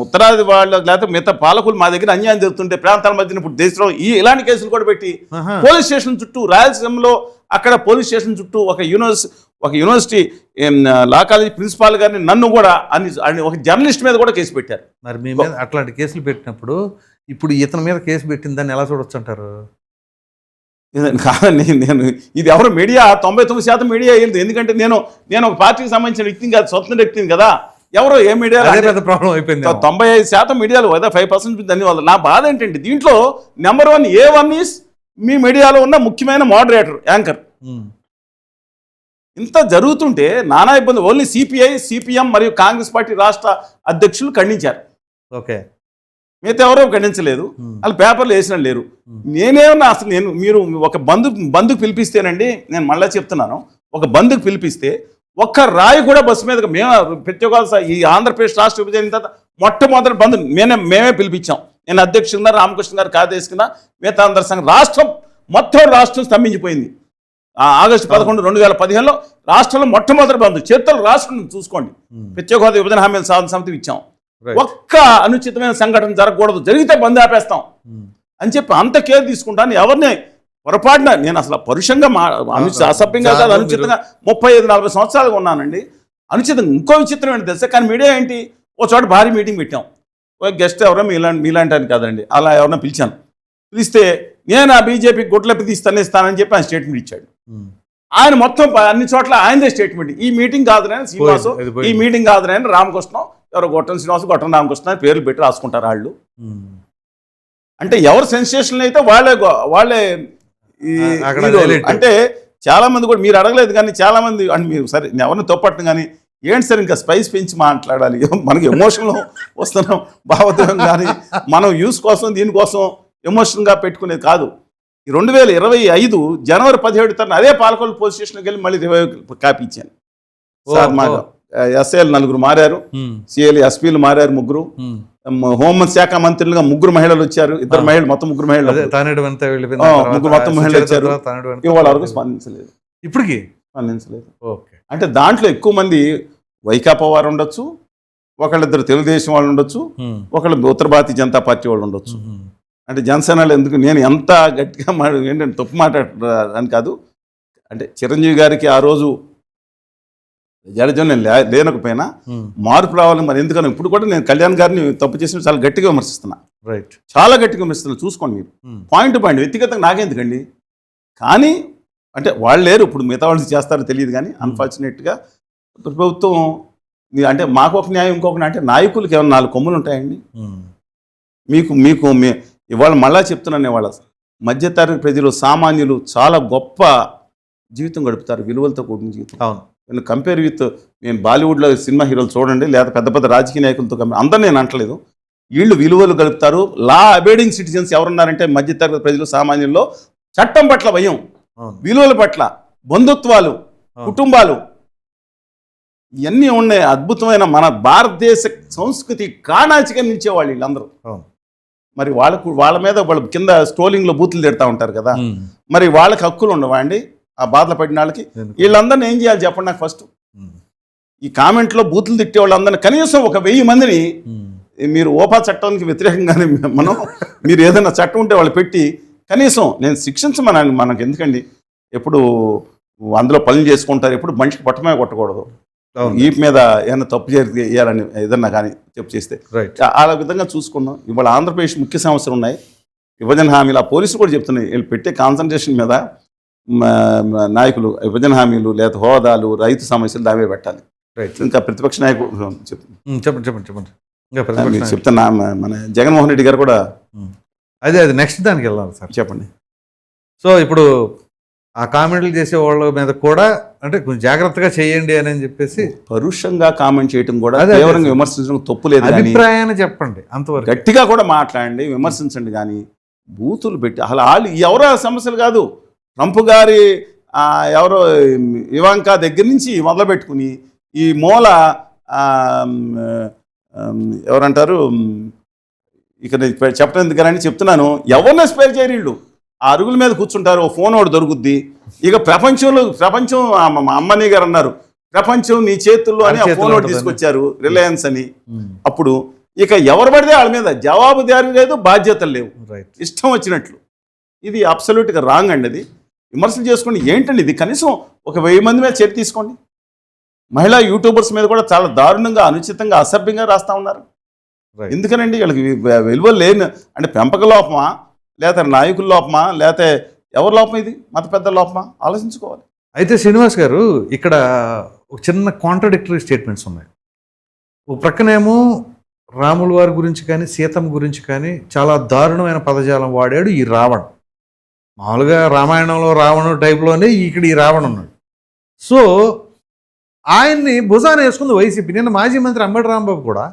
D: ఉత్తరాది వాళ్ళు లేకపోతే మిగతా పాలకులు మా దగ్గర అన్యాయం జరుగుతుంటే ప్రాంతాల మధ్యన ఇప్పుడు దేశంలో ఇలాంటి కేసులు కూడా పెట్టి పోలీస్ స్టేషన్ చుట్టూ రాయలసీమలో అక్కడ పోలీస్ స్టేషన్ చుట్టూ ఒక యూనివర్సిటీ లా కాలేజీ ప్రిన్సిపాల్ గారిని నన్ను కూడా ఒక జర్నలిస్ట్ మీద కూడా కేసు పెట్టారు.
C: మరి మీ మీద అట్లాంటి కేసులు పెట్టినప్పుడు ఇప్పుడు ఇతని మీద కేసు పెట్టిందని ఎలా చూడొచ్చు అంటారు?
D: కాదండి, నేను ఇది ఎవరు మీడియా 99% మీడియా అయ్యింది. ఎందుకంటే నేను ఒక పార్టీకి సంబంధించిన వ్యక్తిని కాదు, స్వతంత్ర వ్యక్తిని కదా. ఎవరో ఏ మీడియా
C: ప్రాబ్లం అయిపోయింది.
D: 95% మీడియాలో 5% ధన్యవాదాలు. నా బాధ ఏంటంటే దీంట్లో నెంబర్ 1 A1 ఈస్ మీ మీడియాలో ఉన్న ముఖ్యమైన మోడరేటర్ యాంకర్. ఇంత జరుగుతుంటే నానా ఇబ్బంది. ఓన్లీ సిపిఐ, సిపిఎం మరియు కాంగ్రెస్ పార్టీ రాష్ట్ర అధ్యక్షులు ఖండించారు.
C: ఓకే.
D: మిగతా ఎవరో ఖండించలేదు. వాళ్ళు పేపర్లు వేసిన లేరు. నేనేమన్నా అసలు మీరు ఒక బంధుకు పిలిపిస్తేనండి, నేను మళ్ళీ చెప్తున్నాను, ఒక బంధుకు పిలిపిస్తే ఒక్క రాయి కూడా బస్సు మీద మేము ప్రతి ఒక్క ఈ ఆంధ్రప్రదేశ్ రాష్ట్ర విభజన తర్వాత మొట్టమొదటి బంధు మేమే పిలిపించాం. నేను అధ్యక్షుడు రామకృష్ణ గారు కార్యదర్శి కింద మిగతా అందరి సంఘం మొత్తం రాష్ట్రం స్తంభించిపోయింది. ఆగస్టు 11, 2015లో రాష్ట్రంలో మొట్టమొదటి బంధు చరిత్రలో రాష్ట్రం చూసుకోండి. ప్రత్యేక హోదా విభజన హామీల సాధన సమితి ఇచ్చాం. ఒక్క అనుచితమైన సంఘటన జరగకూడదు, జరిగితే బంద్ ఆపేస్తాం అని చెప్పి అంత కేర్ తీసుకుంటాను. ఎవరిని పొరపాటున నేను అసలు పరుషంగా అసభ్యంగా కాదు, అనుచితంగా 35-40 సంవత్సరాలుగా ఉన్నానండి. అనుచితంగా ఇంకో విచిత్రం ఏంటి తెలుసా? కానీ మీడియా ఏంటి, ఓ చోట భారీ మీటింగ్ పెట్టాం. ఒక గెస్ట్ ఎవరో మీలాంటి అని కాదండి, అలా ఎవరన్నా పిలిచాను. పిలిస్తే నేను ఆ బీజేపీ గుడ్లపి తీస్తానని చెప్పి ఆయన స్టేట్మెంట్ ఇచ్చాడు. ఆయన మొత్తం అన్ని చోట్ల ఆయనదే స్టేట్మెంట్. ఈ మీటింగ్ కాదునని శ్రీనివాసు, ఈ మీటింగ్ కాదునని రామకృష్ణ, ఎవరో గొట్టం శ్రీనివాసు, గొట్టం రామకృష్ణ అని పేర్లు పెట్టి రాసుకుంటారు వాళ్ళు. అంటే ఎవరు సెన్సేషన్ అయితే వాళ్ళే అంటే చాలా మంది కూడా మీరు అడగలేదు కానీ చాలా మంది అంటే మీరు సరే ఎవరిని తోపట్టం కానీ ఏంటి సార్ ఇంకా స్పైస్ పెంచి మాట్లాడాలి, మనకి ఎమోషన్లో వస్తున్నాం భావోద్వేగం కానీ మనం యూస్ కోసం దీనికోసం ఎమోషన్గా పెట్టుకునేది కాదు. 2025 జనవరి 17 తారీఖున అదే పాలకొల్లు పోలీస్ స్టేషన్కి వెళ్ళి మళ్ళీ రివైవ్ కాపీ ఇచ్చాను. సార్ మాకు ఎస్ఐలు 4 మారారు, సిఐలు ఎస్పీలు మారారు 3, హోంశాఖ మంత్రులుగా 3 మహిళలు వచ్చారు, 2 మహిళలు, మొత్తం 3 మహిళలు, 3 మొత్తం మహిళలు వచ్చారు. ఇవాళ వరకు స్పందించలేదు.
C: ఇప్పటికి
D: స్పందించలేదు.
C: ఓకే.
D: అంటే దాంట్లో ఎక్కువ మంది వైకాపా వారు ఉండొచ్చు, ఒకళ్ళిద్దరు తెలుగుదేశం వాళ్ళు ఉండొచ్చు, ఒకళ్ళు ఉత్తర భారతీయ జనతా పార్టీ వాళ్ళు ఉండొచ్చు. అంటే జనసేనలో ఎందుకు నేను ఎంత గట్టిగా ఏంటంటే తప్పు మాట్లాడని కాదు, అంటే చిరంజీవి గారికి ఆ రోజు జడజం నేను లేనకపోయినా మార్పు రావాలని మరి ఎందుకని ఇప్పుడు కూడా నేను కళ్యాణ్ గారిని తప్పు చేసిన చాలా గట్టిగా విమర్శిస్తున్నా.
C: రైట్.
D: చాలా గట్టిగా విమర్శిస్తున్నా, చూసుకోండి మీరు. పాయింట్ వ్యక్తిగతంగా నాకెందుకండి, కానీ అంటే వాళ్ళు లేరు ఇప్పుడు, మిగతా వాళ్ళు చేస్తారో తెలియదు. కానీ అన్ఫార్చునేట్గా ప్రభుత్వం అంటే మాకు ఒక న్యాయం ఇంకొక అంటే నాయకులకి ఏమైనా 4 కొమ్ములు ఉంటాయండి. మీకు ఇవాళ మళ్ళా చెప్తున్నాను, ఇవాళ మధ్యతరగతి ప్రజలు సామాన్యులు చాలా గొప్ప జీవితం గడుపుతారు, విలువలతో కూడిన జీవితం.
C: అవును.
D: నేను కంపేర్ విత్ నేను బాలీవుడ్లో సినిమా హీరోలు చూడండి, లేదా పెద్ద పెద్ద రాజకీయ నాయకులతో అందరూ నేను అంటలేదు, వీళ్ళు విలువలు గడుపుతారు. లా అబైడింగ్ సిటిజన్స్ ఎవరున్నారంటే మధ్యతరగతి ప్రజలు సామాన్యుల్లో చట్టం పట్ల భయం, విలువల పట్ల, బంధుత్వాలు, కుటుంబాలు ఇవన్నీ ఉన్నాయి. అద్భుతమైన మన భారతదేశ సంస్కృతి కాణాచిగా నిలిచేవాళ్ళు వీళ్ళందరూ. మరి వాళ్ళ మీద వాళ్ళ కింద స్ట్రోలింగ్లో బూతులు తిడతా ఉంటారు కదా, మరి వాళ్ళకి హక్కులు ఉండవా అండి? ఆ బాధలు పడిన వాళ్ళకి వీళ్ళందరినీ ఏం చేయాలి చెప్పండి నాకు ఫస్ట్. ఈ కామెంట్లో బూతులు తిట్టే వాళ్ళందరినీ కనీసం ఒక 1000 మందిని మీరు ఓపా చట్టానికి వ్యతిరేకంగానే మీరు ఏదైనా చట్టం ఉంటే వాళ్ళు పెట్టి కనీసం నేను శిక్షించమని మనకు ఎందుకండి, ఎప్పుడు అందులో పనులు చేసుకుంటారు, ఎప్పుడు మనిషికి పట్టమే కొట్టకూడదు, ఈ మీద ఏమైనా తప్పు చేయాలని ఏదన్నా కానీ తప్పు చేస్తే ఆ విధంగా చూసుకున్నాం. ఇవాళ ఆంధ్రప్రదేశ్ ముఖ్య సమస్యలు ఉన్నాయి, విభజన హామీలు. ఆ పోలీసులు కూడా చెప్తున్నాయి వీళ్ళు పెట్టే కాన్సన్ట్రేషన్ మీద నాయకులు విభజన హామీలు లేదా హోదాలు, రైతు సమస్యలు దావే పెట్టాలి. ఇంకా ప్రతిపక్ష నాయకులు చెప్తున్నా, మన జగన్మోహన్ రెడ్డి గారు కూడా
C: అదే నెక్స్ట్ దానికి వెళ్ళాలి సార్.
D: చెప్పండి.
C: సో ఇప్పుడు ఆ కామెంట్లు చేసే వాళ్ళ మీద కూడా అంటే కొంచెం జాగ్రత్తగా చేయండి అని చెప్పేసి
D: పరుషంగా కామెంట్ చేయడం కూడా, తీవ్రంగా విమర్శించడం తప్పు లేదు,
C: అభిప్రాయాన్ని చెప్పండి, అంతవరకు
D: గట్టిగా కూడా మాట్లాడండి, విమర్శించండి. కానీ బూతులు పెట్టి అసలు వాళ్ళు ఎవరో సమస్యలు కాదు, ట్రంప్ గారి ఎవరో ఇవాంకా దగ్గర నుంచి మొదలుపెట్టుకుని ఈ మూల ఎవరంటారు ఇక్కడ చెప్పడం ఎందుకని చెప్తున్నాను, ఎవరిని స్పేర్ చేయరు వీళ్ళు. ఆ అరుగుల మీద కూర్చుంటారు, ఓ ఫోన్ ఒకటి దొరుకుద్ది. ఇక ప్రపంచం అమ్మని గారు అన్నారు, ప్రపంచం నీ చేతుల్లో అని ఆ ఫోన్ ఒకటి తీసుకొచ్చారు, రిలయన్స్ అని. అప్పుడు ఇక ఎవరు పడితే వాళ్ళ మీద జవాబుదారీ లేదు, బాధ్యతలు లేవు, ఇష్టం వచ్చినట్లు. ఇది అబ్సల్యూట్గా రాంగ్ అండి. అది విమర్శలు చేసుకోండి. ఏంటండి ఇది? కనీసం ఒక 1000 మంది మీద చర్య తీసుకోండి. మహిళా యూట్యూబర్స్ మీద కూడా చాలా దారుణంగా, అనుచితంగా, అసభ్యంగా రాస్తూ ఉన్నారు. ఎందుకనండి వీళ్ళకి విలువలు లేని అంటే పెంపక లోపమా, లేకపోతే నాయకుల లోపమా, లేకపోతే ఎవరి లోపం? ఇది మత పెద్ద లోపమా? ఆలోచించుకోవాలి.
C: అయితే శ్రీనివాస్ గారు ఇక్కడ ఒక చిన్న కాంట్రడిక్టరీ స్టేట్మెంట్స్ ఉన్నాయి. ఒక ప్రక్కనేమో రాముల వారి గురించి కానీ సీతమ్మ గురించి కానీ చాలా దారుణమైన పదజాలం వాడాడు ఈ రావణ్. మామూలుగా రామాయణంలో రావణుడు టైప్లోనే ఇక్కడ ఈ రావణ్ ఉన్నాడు. సో ఆయన్ని భుజాన వేసుకుంది వైసీపీ. నిన్న మాజీ మంత్రి అంబటి రాంబాబు కూడా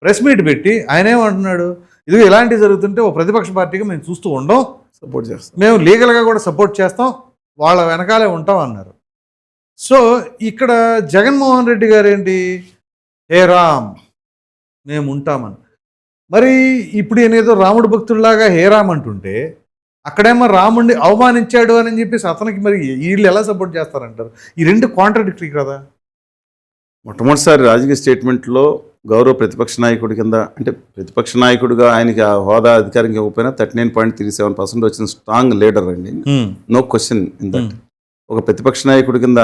C: ప్రెస్ మీట్ పెట్టి ఆయన ఏమంటున్నాడు, ఇదిగో ఇలాంటివి జరుగుతుంటే ఓ ప్రతిపక్ష పార్టీగా మేము చూస్తూ ఉండం,
D: సపోర్ట్ చేస్తాం,
C: మేము లీగల్గా కూడా సపోర్ట్ చేస్తాం, వాళ్ళ వెనకాలే ఉంటాం అన్నారు. సో ఇక్కడ జగన్మోహన్ రెడ్డి గారు ఏంటి, హే రామ్ మేము ఉంటామని. మరి ఇప్పుడు ఈయనేదో రాముడు భక్తుడిలాగా హే రామ్ అంటుంటే అక్కడేమో రాముడిని అవమానించాడు అని చెప్పేసి అతనికి మరి వీళ్ళు ఎలా సపోర్ట్ చేస్తారంటారు? ఈ రెండు కాంట్రడిక్టరీ కదా.
D: మొట్టమొదటిసారి రాజకీయ స్టేట్మెంట్లో గౌరవ ప్రతిపక్ష నాయకుడి కింద, అంటే ప్రతిపక్ష నాయకుడిగా ఆయనకి ఆ హోదా అధికారంగా ఇవ్వకపోయినా 39.37% వచ్చిన స్ట్రాంగ్ లీడర్ అండి, నో క్వశ్చన్ ఇన్ దట్. ఒక ప్రతిపక్ష నాయకుడి కింద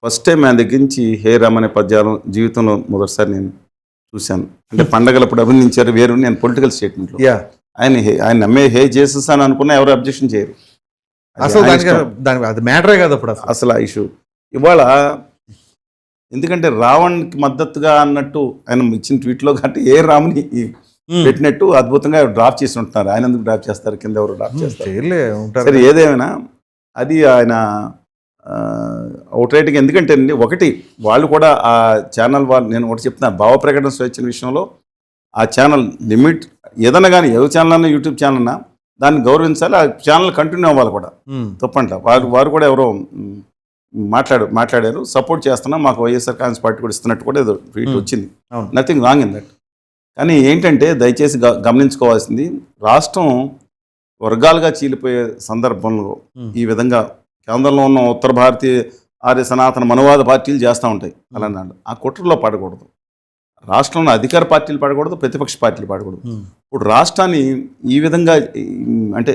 D: ఫస్ట్ టైం ఆయన దగ్గర నుంచి హే రామ్ అనే పద్యాలం జీవితంలో మొదటిసారి నేను చూశాను. అంటే పండగలప్పుడు అభినందించారు వేరు, నేను పొలిటికల్ స్టేట్మెంట్లో ఆయన నమ్మే హే చేసేస్ అని అనుకున్నా ఎవరు అబ్జెక్షన్ చేయరు.
C: అసలు అది మ్యాటరే కాదు అప్పుడు
D: అసలు ఆ ఇష్యూ. ఇవాళ ఎందుకంటే రావణ్కి మద్దతుగా అన్నట్టు ఆయన ఇచ్చిన ట్వీట్లో కాబట్టి ఏ రాముని పెట్టినట్టు అద్భుతంగా డ్రాప్ చేసి ఉంటున్నారు. ఆయన ఎందుకు డ్రాప్ చేస్తారు, కింద ఎవరు డ్రాప్ చేస్తారు? సరే ఏదేమైనా అది ఆయన అవుట్రైట్గా. ఎందుకంటే ఒకటి వాళ్ళు కూడా ఆ ఛానల్ వాళ్ళు, నేను ఒకటి చెప్తున్నా, భావ ప్రకటన స్వేచ్ఛ విషయంలో ఆ ఛానల్ లిమిట్ ఏదన్నా కానీ, ఏ ఛానల్ అన్నా యూట్యూబ్ ఛానల్ అన్నా దాన్ని గౌరవించాలి, ఆ ఛానల్ కంటిన్యూ అవ్వాలి కూడా. తప్పంట వారు కూడా ఎవరో మాట్లాడారు, సపోర్ట్ చేస్తున్నాం, మాకు వైఎస్ఆర్ కాంగ్రెస్ పార్టీ కూడా ఇస్తున్నట్టు కూడా ఏదో ట్వీట్ వచ్చింది. Nothing wrong in that. కానీ ఏంటంటే దయచేసి గమనించుకోవాల్సింది, రాష్ట్రం వర్గాలుగా చీలిపోయే సందర్భంలో ఈ విధంగా కేంద్రంలో ఉన్న ఉత్తర భారతీయ ఆర్య సనాతన మనవాద పార్టీలు చేస్తూ ఉంటాయి అలాంటి ఆ కుట్రలో పడకూడదు. రాష్ట్రంలో అధికార పార్టీలు పడకూడదు, ప్రతిపక్ష పార్టీలు పడకూడదు. ఇప్పుడు రాష్ట్రాన్ని ఈ విధంగా అంటే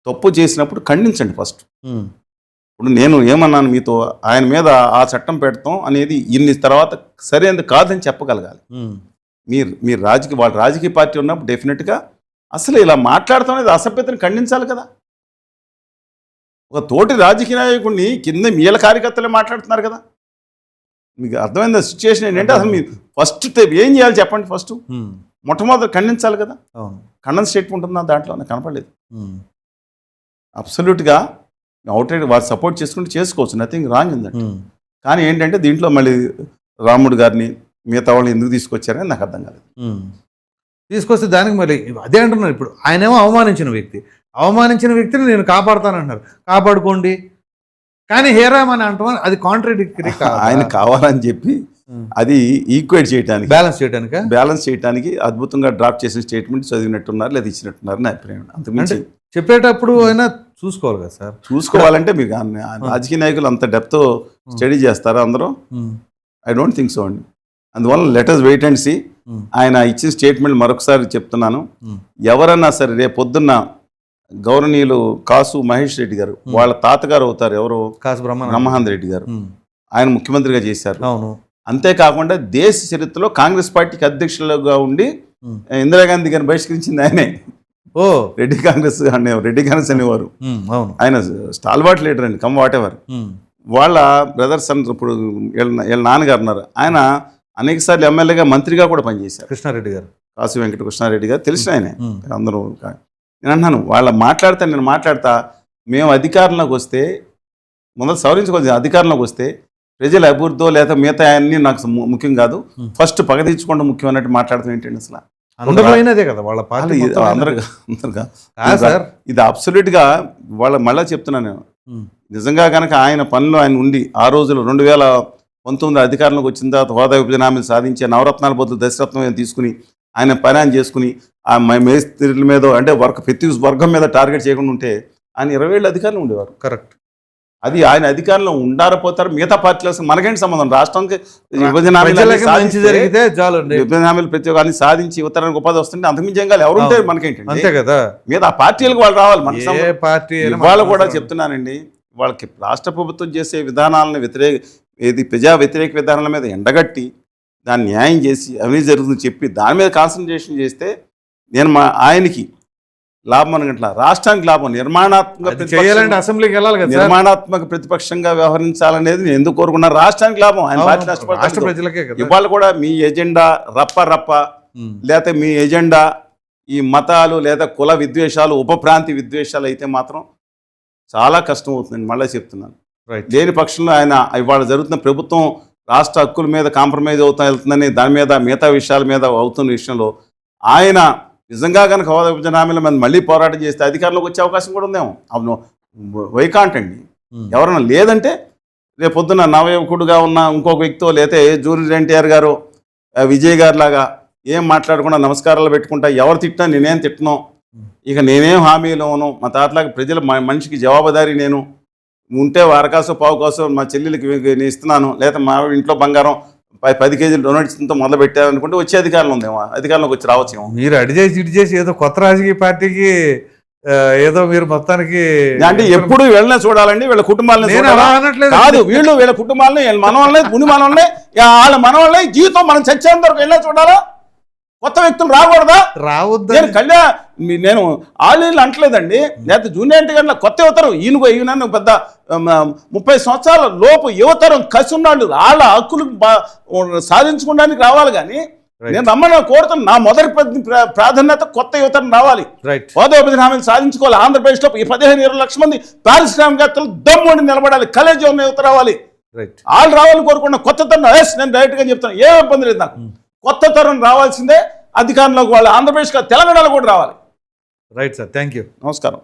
D: తప్పు చేసినప్పుడు ఖండించండి ఫస్ట్. ఇప్పుడు నేను ఏమన్నాను మీతో, ఆయన మీద ఆ చట్టం పెడతాం అనేది ఇన్ని తర్వాత సరైనది కాదని చెప్పగలగాలి. మీరు వాళ్ళ రాజకీయ పార్టీ ఉన్నప్పుడు డెఫినెట్గా అసలు ఇలా మాట్లాడతాం అనేది అసభ్యతను ఖండించాలి కదా. ఒక తోటి రాజకీయ నాయకుడిని కింద మీల కార్యకర్తలే మాట్లాడుతున్నారు కదా. మీకు అర్థమైందా సిచ్యువేషన్ ఏంటంటే అసలు మీరు ఫస్ట్ ఏం చేయాలి చెప్పండి. ఫస్ట్ మొట్టమొదటి ఖండించాలి కదా. ఖండన స్టేట్మెంట్ ఉందా దాంట్లో? నాకు కనపడలేదు. అబ్సల్యూట్గా అవుట్రైట్ వారు సపోర్ట్ చేసుకుంటే చేసుకోవచ్చు, నథింగ్ రాంగ్ ఇన్ దట్. కానీ ఏంటంటే దీంట్లో మళ్ళీ రాముడు గారిని మిగతా వాళ్ళు ఎందుకు తీసుకొచ్చారని నాకు అర్థం కాలేదు.
C: తీసుకొస్తే దానికి మరి అదే అంటున్నారు. ఇప్పుడు ఆయనేమో అవమానించిన వ్యక్తిని నేను కాపాడుతానంటున్నారు. కాపాడుకోండి, కానీ హేరామ్ అని అంటాం, అది కాంట్రాడిక్టరీ.
D: ఆయన కావాలని చెప్పి అది ఈక్వేట్ చేయడానికి, బ్యాలెన్స్ చేయడానికి అద్భుతంగా డ్రాప్ చేసిన స్టేట్మెంట్ చదివినట్టున్నారు లేదా ఇచ్చినట్టున్నారు నా అభిప్రాయం. అంతకుమించి
C: చెప్పేటప్పుడు అయినా చూసుకోవాలి కదా సార్.
D: చూసుకోవాలంటే మీకు రాజకీయ నాయకులు అంత డెప్త్ స్టడీ చేస్తారా అందరూ? ఐ డోంట్ థింక్ సో అండి. అందువల్ల లెటర్స్ వెయిట్ అండ్ సీ. ఆయన ఇచ్చిన స్టేట్మెంట్ మరొకసారి చెప్తున్నాను. ఎవరన్నా సరే రేపు పొద్దున్న గౌరవనీయులు కాసు మహేష్ రెడ్డి గారు వాళ్ళ తాతగారు అవుతారు, ఎవరు?
C: కాసు
D: బ్రహ్మానంద రెడ్డి గారు. ఆయన ముఖ్యమంత్రిగా చేశారు. అంతేకాకుండా దేశ చరిత్రలో కాంగ్రెస్ పార్టీకి అధ్యక్షులుగా ఉండి ఇందిరాగాంధీ గారిని బహిష్కరించింది ఆయనే. రెడ్డి కాంగ్రెస్ అనేవారు. ఆయన స్టాల్వాట్ లీడర్ అండి, కమ్ వాట్ ఎవర్. వాళ్ళ బ్రదర్స్ అని ఇప్పుడు వీళ్ళ నాన్నగారు ఉన్నారు, ఆయన అనేక సార్లు ఎమ్మెల్యేగా మంత్రిగా కూడా పనిచేశారు.
C: కృష్ణారెడ్డి గారు,
D: కాసు వెంకట కృష్ణారెడ్డి గారు తెలిసిన ఆయనే. అందరూ నేను అంటున్నాను, నేను మాట్లాడతా మేము అధికారంలోకి వస్తే మొదలు సవరించుకోవచ్చు. అధికారంలోకి వస్తే ప్రజల అభివృద్ధో లేదా మిగతా అన్నీ నాకు ముఖ్యం కాదు, ఫస్ట్ పగ తీర్చుకోవడం ముఖ్యం అన్నట్టు మాట్లాడతాం ఏంటండి అసలు?
C: వాళ్ళ పార్టీ
D: ఇది అబ్సల్యూట్గా వాళ్ళ మళ్ళీ చెప్తున్నాను నేను. నిజంగా కనుక ఆయన పనిలో ఆయన ఉండి ఆ రోజులు 2019 అధికారంలోకి వచ్చిన తర్వాత హోదా విభజన హామీలు సాధించే నవరత్నాల బదులు దశరత్నం తీసుకుని ఆయన పని ఆయన చేసుకుని ఆ మేస్త్రీల మీద అంటే ప్రతి వర్గం మీద టార్గెట్ చేయకుండా ఉంటే ఆయన 20 ఏళ్ళు అధికారంలో ఉండేవారు.
C: కరెక్ట్.
D: అది ఆయన అధికారంలో ఉండారపోతారు. మిగతా పార్టీలకు మనకేంటి సంబంధం? రాష్ట్రానికి విభజన హామీలు ప్రతి ఒక్కరిని సాధించి ఉత్తరానికి ఉపాధి వస్తుంటే అంతకుమించి ఏం కాదు, ఎవరుంటే మనకేంటండి?
C: అంతే కదా.
D: మీద ఆ పార్టీలకు వాళ్ళు రావాలి. మన పార్టీ వాళ్ళు కూడా చెప్తున్నానండి, వాళ్ళకి రాష్ట్ర ప్రభుత్వం చేసే విధానాలను ప్రజా వ్యతిరేక విధానాల మీద ఎండగట్టి దాన్ని న్యాయం చేసి అవినీతి జరుగుతుందని చెప్పి దాని మీద కాన్సన్ట్రేషన్ చేస్తే నేను ఆయనకి లాభం అనగట్ల, రాష్ట్రానికి లాభం. నిర్మాణాత్మక ప్రతిపక్షంగా వ్యవహరించాలనేది నేను ఎందుకు కోరుకున్నా, రాష్ట్రానికి లాభం. ఆయన పార్టీ నష్టపడుతుంది. ఇవాళ కూడా మీ ఎజెండా రప్ప లేకపోతే మీ ఎజెండా ఈ మతాలు లేదా కుల విద్వేషాలు, ఉప ప్రాంతీయ విద్వేషాలు అయితే మాత్రం చాలా కష్టం అవుతుందండి. మళ్ళీ చెప్తున్నాను, లేని పక్షంలో ఆయన ఇవాళ జరుగుతున్న ప్రభుత్వం రాష్ట్ర హక్కుల మీద కాంప్రమైజ్ వెళ్తుందని దాని మీద మిగతా విషయాల మీద అవుతున్న విషయంలో ఆయన నిజంగా కనుక హోదా విభజన హామీల మీద మళ్ళీ పోరాటం చేస్తే అధికారంలోకి వచ్చే అవకాశం కూడా ఉందేమో. అవును, వైకాంట్ అండి. ఎవరన్నా లేదంటే రేపు పొద్దున్న నవయువకుడుగా ఉన్న ఇంకొక వ్యక్తితో లేతే జూనియర్ ఎన్టీఆర్ గారు విజయ్ గారు లాగా ఏం మాట్లాడకుండా నమస్కారాలు పెట్టుకుంటా ఎవరు తిట్టినా నేనేం తిట్టను, ఇక నేనేం హామీలు ఇవ్వను, మా తాతలాగా ప్రజల మనిషికి జవాబుదారీ నేను ఉంటే అరకాసు పావు కోసం మా చెల్లెలకి నేను ఇస్తున్నాను, లేదా మా ఇంట్లో బంగారం 10 కేజీలు డొనేషన్తో మొదలు పెట్టారనుకుంటే వచ్చే అధికారంలో ఉందేమో, అధికారంలోకి వచ్చి రావచ్చేమో.
C: మీరు ఇటు చేసి ఏదో కొత్త రాజకీయ పార్టీకి ఏదో మీరు మొత్తానికి
D: అంటే ఎప్పుడు వీళ్ళనే చూడాలండి, వీళ్ళ కుటుంబాలని కాదు, వీళ్ళ కుటుంబాలని మనవాళ్ళని ముని మనవాళ్ళని వాళ్ళ మనవాళ్ళని జీవితం మనం చచ్చేంత వరకు వెళ్ళే చూడాలా? కొత్త వ్యక్తులు రాకూడదా?
C: రావద్దు.
D: నేను ఆళ్ళు అంటలేదండి, లేకపోతే జూనియర్ ఎన్టీఆర్ కొత్త యువతరం ఈయన పెద్ద 30 సంవత్సరాల లోపు యువతరం కసి ఉన్నాళ్ళు వాళ్ళ హక్కులు సాధించుకోవడానికి రావాలి. కానీ నేను రమ్మని కోరుతాను, నా మొదటి ప్రాధాన్యత కొత్త యువతరం రావాలి, హోదా విభజన హామీలు సాధించుకోవాలి. ఆంధ్రప్రదేశ్లో ఈ 15-20 లక్షల మంది పారిశ్రామికవేత్తలు దమ్ముని నిలబడాలి, కలేజీ ఉన్న యువత రావాలి, వాళ్ళు రావాలని కోరుకున్న కొత్త తరం. నేను డైరెక్ట్గా చెప్తాను, ఏం ఇబ్బంది లేదు నాకు. కొత్త తరం రావాల్సిందే అధికారంలోకి, వాళ్ళు ఆంధ్రప్రదేశ్ తెలంగాణలో కూడా రావాలి.
C: Right sir, thank you.
D: నమస్కారం.